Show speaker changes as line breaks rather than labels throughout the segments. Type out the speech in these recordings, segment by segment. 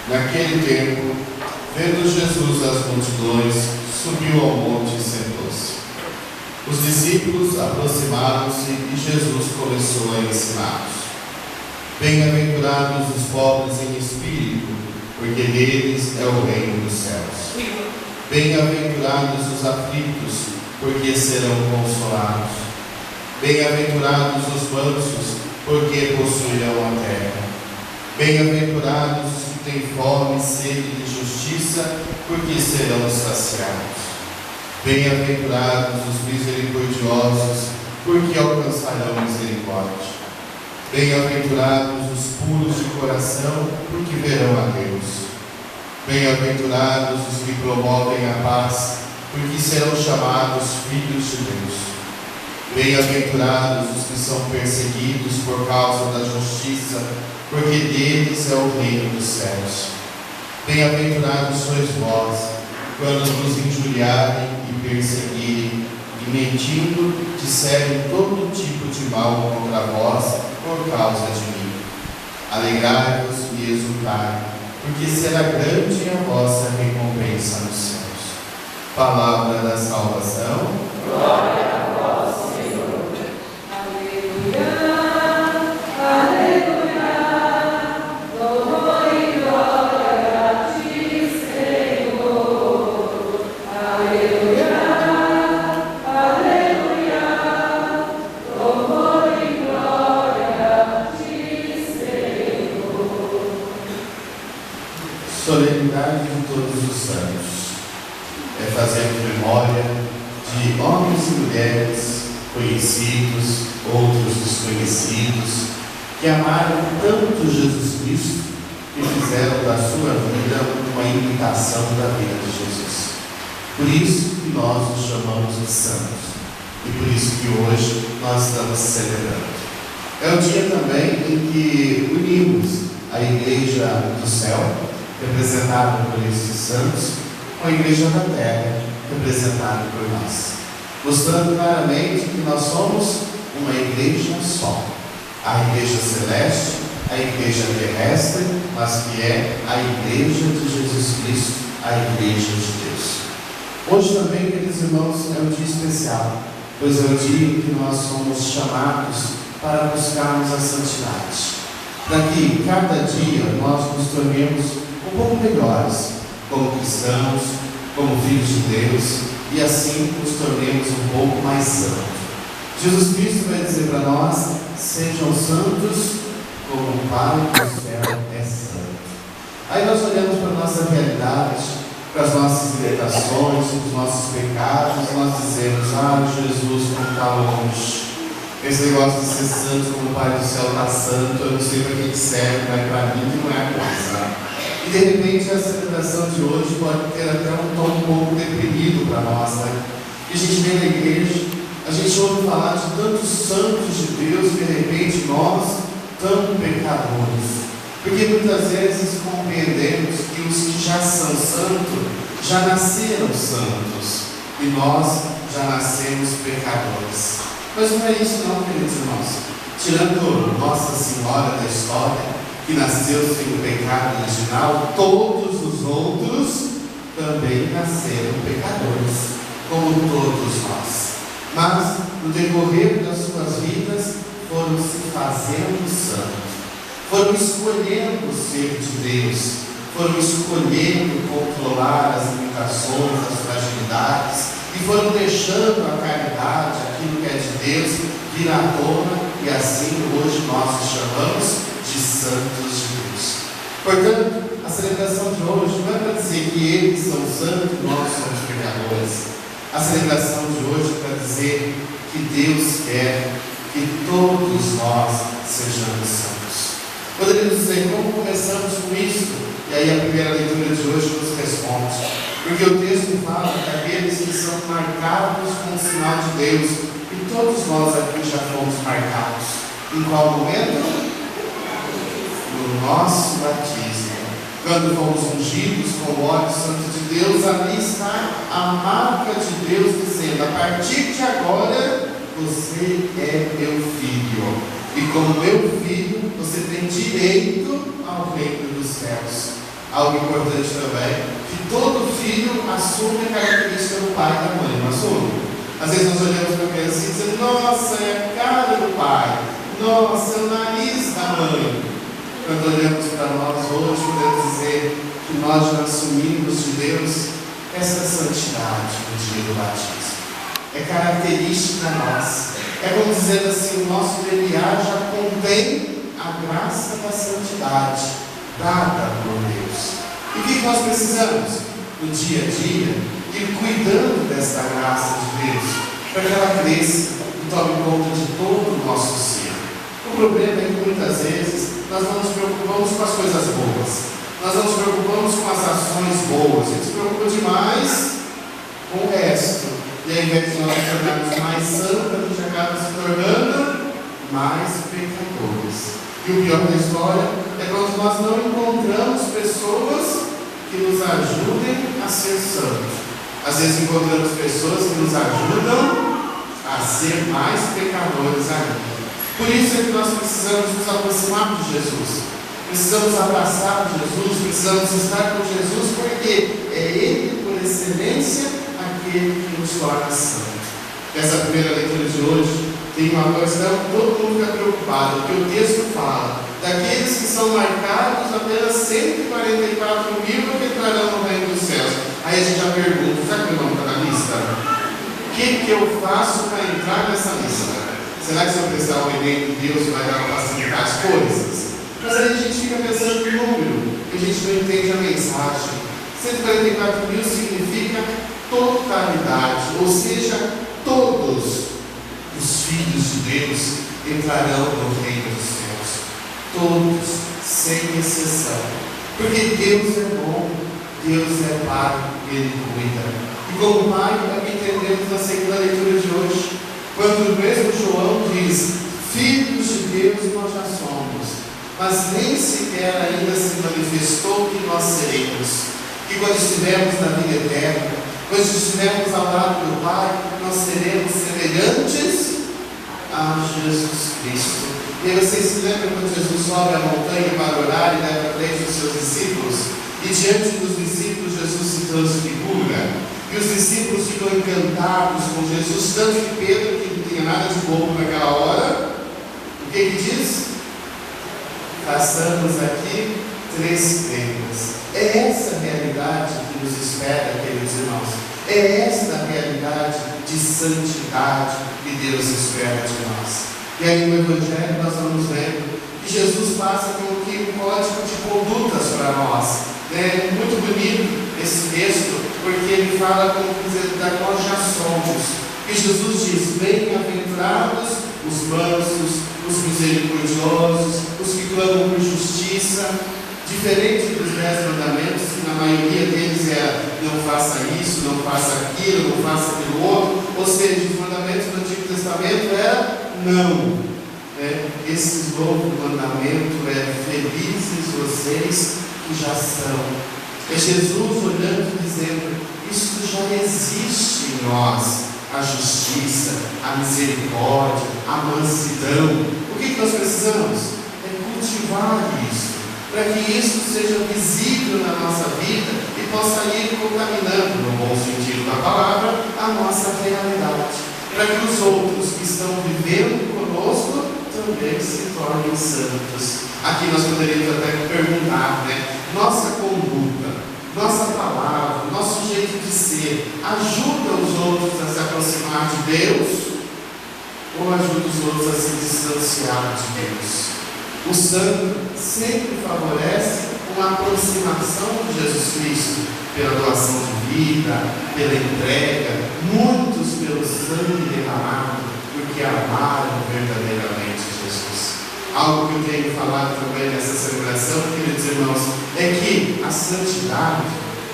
Naquele tempo, vendo Jesus as multidões, subiu ao monte e sentou-se. Os discípulos aproximaram-se e Jesus começou a ensiná-los. Bem-aventurados os pobres em espírito, porque deles é o reino dos céus. Bem-aventurados os aflitos, porque serão consolados. Bem-aventurados os mansos, porque possuirão a terra. Bem-aventurados os que têm fome e sede de justiça, porque serão saciados. Bem-aventurados os misericordiosos, porque alcançarão misericórdia. Bem-aventurados os puros de coração, porque verão a Deus. Bem-aventurados os que promovem a paz, porque serão chamados filhos de Deus. Bem-aventurados os que são perseguidos por causa da justiça, porque deles é o reino dos céus. Bem-aventurados sois vós, quando vos injuriarem e perseguirem, e mentindo, disserem todo tipo de mal contra vós por causa de mim. Alegrai-vos e exultai, porque será grande a vossa recompensa nos céus. Palavra da salvação. Glória a vós, Senhor. Aleluia. Solenidade de todos os santos é fazendo memória de homens e mulheres conhecidos, outros desconhecidos, que amaram tanto Jesus Cristo que fizeram da sua vida uma imitação da vida de Jesus. Por isso que nós os chamamos de santos e por isso que hoje nós estamos celebrando. É o dia também em que unimos a Igreja do Céu, representada por esses santos, com a Igreja da Terra, representada por nós, mostrando claramente que nós somos uma igreja só, a Igreja Celeste, a Igreja Terrestre, mas que é a Igreja de Jesus Cristo, a Igreja de Deus. Hoje também, queridos irmãos, é um dia especial, pois é o dia em que nós somos chamados para buscarmos a santidade, para que cada dia nós nos tornemos um pouco melhores, como cristãos, como filhos de Deus, e assim nos tornemos um pouco mais santos. Jesus Cristo vai dizer para nós: sejam santos como o Pai do céu é santo. Aí nós olhamos para a nossa realidade, para as nossas limitações, para os nossos pecados, e nós dizemos: Jesus, como está longe. Esse negócio de ser santo como o Pai do céu está santo, eu não sei para que serve, mas para mim não é a coisa. E de repente a celebração de hoje pode ter até um tom um pouco deprimido para nós, né? E a gente vem na igreja, a gente ouve falar de tantos santos de Deus, e de repente nós, tão pecadores. Porque muitas vezes compreendemos que os que já são santos, já nasceram santos, e nós já nascemos pecadores. Mas não é isso não, queridos irmãos. Tirando Nossa Senhora da história, que nasceu sem o pecado original, todos os outros também nasceram pecadores, como todos nós. Mas, no decorrer das suas vidas, foram se fazendo santos, foram escolhendo ser de Deus, foram escolhendo controlar as limitações, as fragilidades, e foram deixando a caridade, aquilo que é de Deus, vir à tona, e assim hoje nós os chamamos de santos de Deus. Portanto, a celebração de hoje não é para dizer que eles são santos e nós somos pecadores. A celebração de hoje é para dizer que Deus quer que todos nós sejamos santos. Poderíamos dizer, como começamos com isso? E aí a primeira leitura de hoje nos responde. Porque o texto fala que aqueles que são marcados com o sinal de Deus, e todos nós aqui já fomos marcados. Em qual momento? No nosso batismo. Quando fomos ungidos com o óleo santo de Deus, ali está a marca de Deus dizendo: a partir de agora, você é meu filho. E como meu filho, você tem direito ao reino dos céus. Algo importante também, que todo filho assume a característica do pai e da mãe, não assume? Às vezes nós olhamos para a criança e dizemos: nossa, é a cara do pai, nossa, é o nariz da mãe. Quando olhamos para nós hoje, podemos dizer que nós já assumimos de Deus essa santidade no dia do batismo. É característica nossa. É como dizer assim: o nosso DNA já contém a graça da santidade dada por Deus. E o que nós precisamos? No dia a dia, ir cuidando desta graça de Deus, para que ela cresça e tome conta de todo o nosso ser. O problema é que muitas vezes nós não nos preocupamos com as coisas boas, nós não nos preocupamos com as ações boas, a gente se preocupa demais com o resto. E ao invés de nós nos tornarmos mais santos, a gente acaba se tornando mais pecadores. E o pior da história é quando nós não encontramos pessoas que nos ajudem a ser santos. Às vezes encontramos pessoas que nos ajudam a ser mais pecadores ainda. Por isso é que nós precisamos nos aproximar de Jesus. Precisamos abraçar Jesus, precisamos estar com Jesus, porque é Ele, por excelência, aquele que nos torna santos. Nessa primeira leitura de hoje, tem uma questão que todo mundo fica preocupado, porque o texto fala daqueles que são marcados, apenas 144 mil que entrarão no reino dos céus. Aí a gente já pergunta: será que meu nome está na lista? O que eu faço para entrar nessa lista? Será que se eu prestar o Enem, Deus vai dar para facilitar as coisas? Mas aí a gente fica pensando no número, e a gente não entende a mensagem. 144 mil significa totalidade, ou seja, todos os filhos de Deus entrarão no reino dos céus. Todos, sem exceção. Porque Deus é bom, Deus é Pai, Ele cuida. E como Pai, aqui entendemos na segunda leitura de hoje, quando o mesmo João diz: filhos de Deus nós já somos, mas nem sequer ainda se manifestou que nós seremos. E quando estivermos na vida eterna, quando estivermos ao lado do Pai, nós seremos semelhantes a Jesus Cristo. E aí vocês se lembram quando Jesus sobe a montanha para orar e leva 3 dos seus discípulos? E diante dos discípulos Jesus se transfigura. E os discípulos ficam encantados com Jesus, tanto que Pedro, que não tinha nada de bobo naquela hora, o que diz? Façamos aqui 3 tendas. É essa a realidade que nos espera, queridos irmãos. É esta a realidade de santidade que Deus espera de nós. E aí no Evangelho nós vamos vendo que Jesus passa como que um código de condutas para nós. É muito bonito esse texto, porque ele fala como dizer que nós já somos. E Jesus diz: bem-aventurados os mansos, os misericordiosos, os que clamam por justiça. Diferente dos 10 mandamentos, que na maioria deles é: não faça isso, não faça aquilo, não faça aquilo outro. Ou seja, os mandamentos do Antigo Testamento era não. Esse novo mandamento é: felizes vocês que já são. É Jesus olhando e dizendo: isso já existe em nós. A justiça, a misericórdia, a mansidão. O que nós precisamos? É cultivar isso, para que isso seja visível na nossa vida e possa ir contaminando, no bom sentido da palavra, a nossa realidade, para que os outros que estão vivendo conosco também se tornem santos. Aqui nós poderíamos até perguntar, nossa conduta, nossa palavra, nosso jeito de ser, ajuda os outros a se aproximar de Deus? ou ajuda os outros a se distanciar de Deus. O santo sempre favorece uma aproximação de Jesus Cristo, pela doação de vida, pela entrega, muitos pelo sangue derramado, porque amaram verdadeiramente Jesus. Algo que eu tenho falado também nessa celebração, queridos irmãos, é que a santidade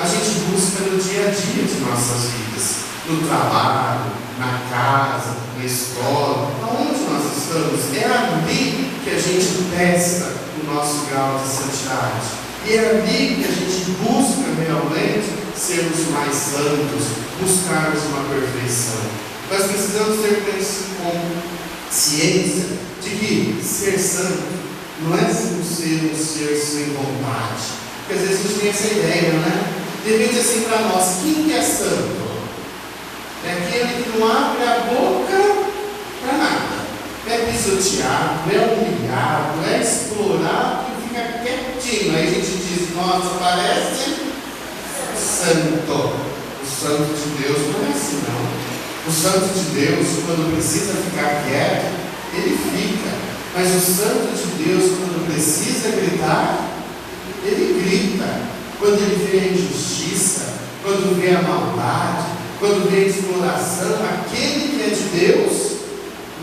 a gente busca no dia a dia de nossas vidas, no trabalho, na casa, na escola, aonde nós estamos. É ali que a gente testa o nosso grau de santidade. E é ali que a gente busca realmente sermos mais santos, buscarmos uma perfeição. Nós precisamos ter consciência de que ser santo não é ser um ser sem vontade. Porque às vezes a gente tem essa ideia, né? De repente assim para nós, quem que é santo? É aquele que não abre a boca para nada. É pisoteado, é humilhado, é explorado e fica quietinho. Aí a gente diz, nossa, parece santo. O santo de Deus não é assim, não. O santo de Deus, quando precisa ficar quieto, ele fica. Mas o santo de Deus, quando precisa gritar, ele grita. Quando ele vê a injustiça, quando vê a maldade, quando vê a exploração, aquele que é de Deus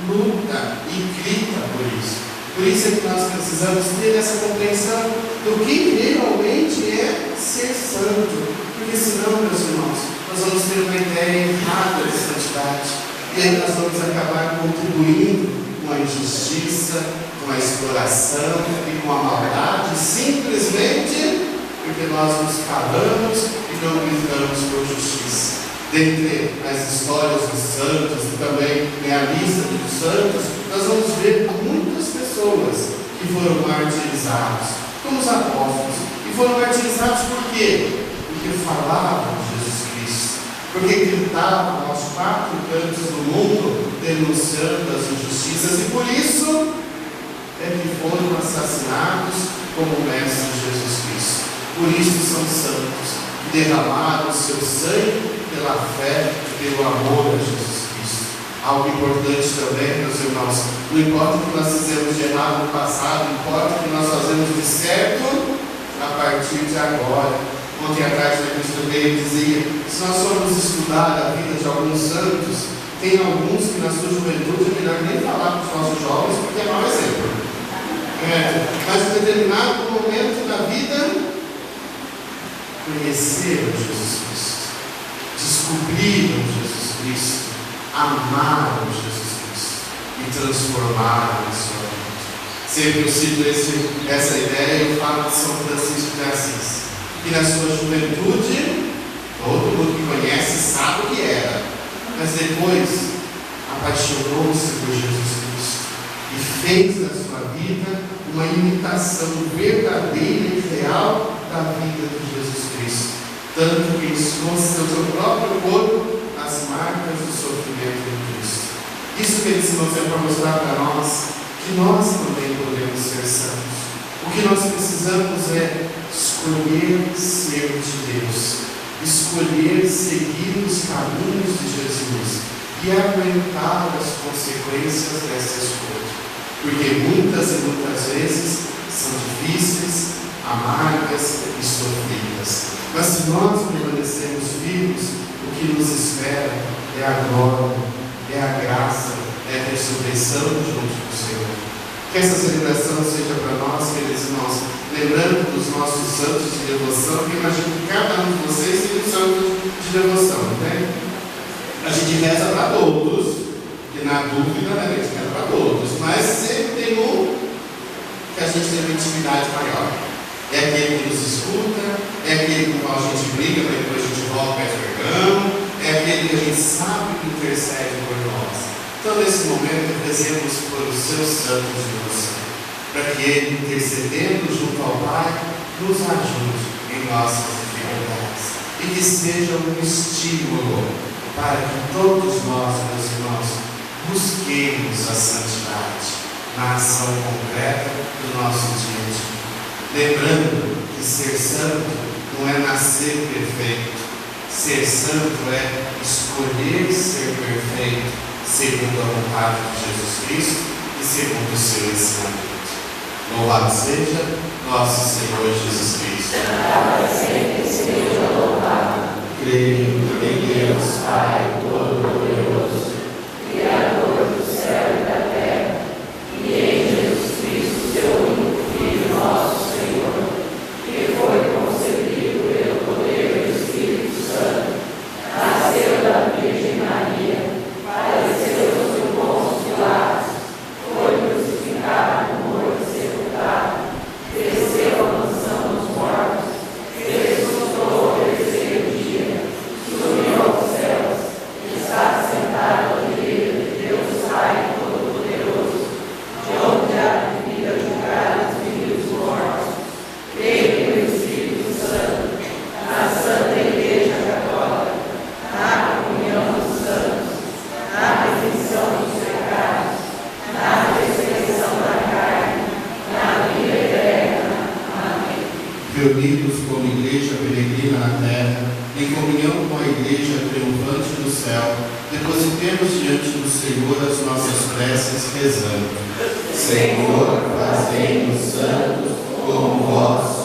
luta e grita por isso. Por isso é que nós precisamos ter essa compreensão do que realmente é ser santo. Porque senão, meus irmãos, nós vamos ter uma ideia errada de santidade. E aí nós vamos acabar contribuindo com a injustiça, com a exploração e com a maldade, simplesmente porque nós nos calamos e não gritamos por justiça. Dentre as histórias dos santos e também a lista dos santos, nós vamos ver muitas pessoas que foram martirizadas, como os apóstolos. E foram martirizados por quê? Porque falavam de Jesus Cristo, porque gritavam aos quatro cantos do mundo, denunciando as injustiças, e por isso é que foram assassinados como o Mestre Jesus Cristo. Por isso são santos, que derramaram o seu sangue pela fé e pelo amor a Jesus Cristo. Algo importante também, meus irmãos, não importa o que nós fizemos de errado no passado, importa o que nós fazemos de certo a partir de agora. Ontem à tarde na Cristo também dizia, se nós formos estudar a vida de alguns santos, tem alguns que na sua juventude é melhor nem falar para os nossos jovens, porque é mau exemplo. Mas em determinado momento da vida, conheceram Jesus Cristo, descobriram Jesus Cristo, amaram Jesus Cristo e transformaram a sua vida. Sempre eu cito essa ideia e eu falo de São Francisco de Assis, que na sua juventude todo mundo que conhece sabe o que era, mas depois apaixonou-se por Jesus Cristo e fez da sua vida uma imitação verdadeira e real da vida de Jesus Cristo, tanto que expôs no seu próprio corpo as marcas do sofrimento de Cristo. Isso, queridos irmãos, é para mostrar para nós que nós também podemos ser santos. O que nós precisamos é escolher ser de Deus, escolher seguir os caminhos de Jesus e aguentar as consequências dessa escolha, porque muitas e muitas vezes são difíceis, amargas e sofridas. Mas se nós permanecermos vivos, o que nos espera é a glória, é a graça, é a ressurreição junto com o Senhor. Que essa celebração seja para nós, queridos irmãos, lembrando dos nossos santos de devoção, porque imagino que cada um de vocês tem um santo de devoção, né? A gente reza para todos, e na dúvida, né, a gente reza para todos, mas sempre tem um que a gente tem uma intimidade maior. É aquele que nos escuta, é aquele com o qual a gente briga, mas depois a gente volta para pregão, é aquele que a gente sabe que intercede por nós. Então, nesse momento, rezemos por os seus santos de devoção, para que Ele, intercedendo junto ao Pai, nos ajude em nossas dificuldades e que seja um estímulo para que todos nós, meus irmãos, busquemos a santidade na ação concreta do nosso dia a dia. Lembrando que ser santo não é nascer perfeito, ser santo é escolher ser perfeito, segundo a vontade de Jesus Cristo e segundo o seu ensinamento. Louvado seja nosso Senhor Jesus Cristo.
Para sempre seja louvado.
Creio em Deus, Pai Todo-Poderoso,
Criador do céu e da terra, e em Jesus Cristo, seu único Filho, nosso Senhor, que foi concebido pelo poder do Espírito Santo, nasceu da Virgem Maria, padeceu sob Pôncio Pilatos, foi crucificado, morto e sepultado, desceu à mansão dos mortos, ressuscitou ao terceiro dia, subiu aos céus, está sentado à direita de Deus Pai Todo-Poderoso, de onde há de vir a julgar os vivos e os mortos. Creio no Espírito Santo, na Santa Igreja Católica, na comunhão dos santos, na remissão dos pecados, na ressurreição da carne, na vida eterna. Amém.
reunidos como igreja peregrina na terra, em comunhão com a igreja triunfante no céu, depositemos diante do Senhor as nossas preces, rezando: Senhor, fazei-nos santos como vós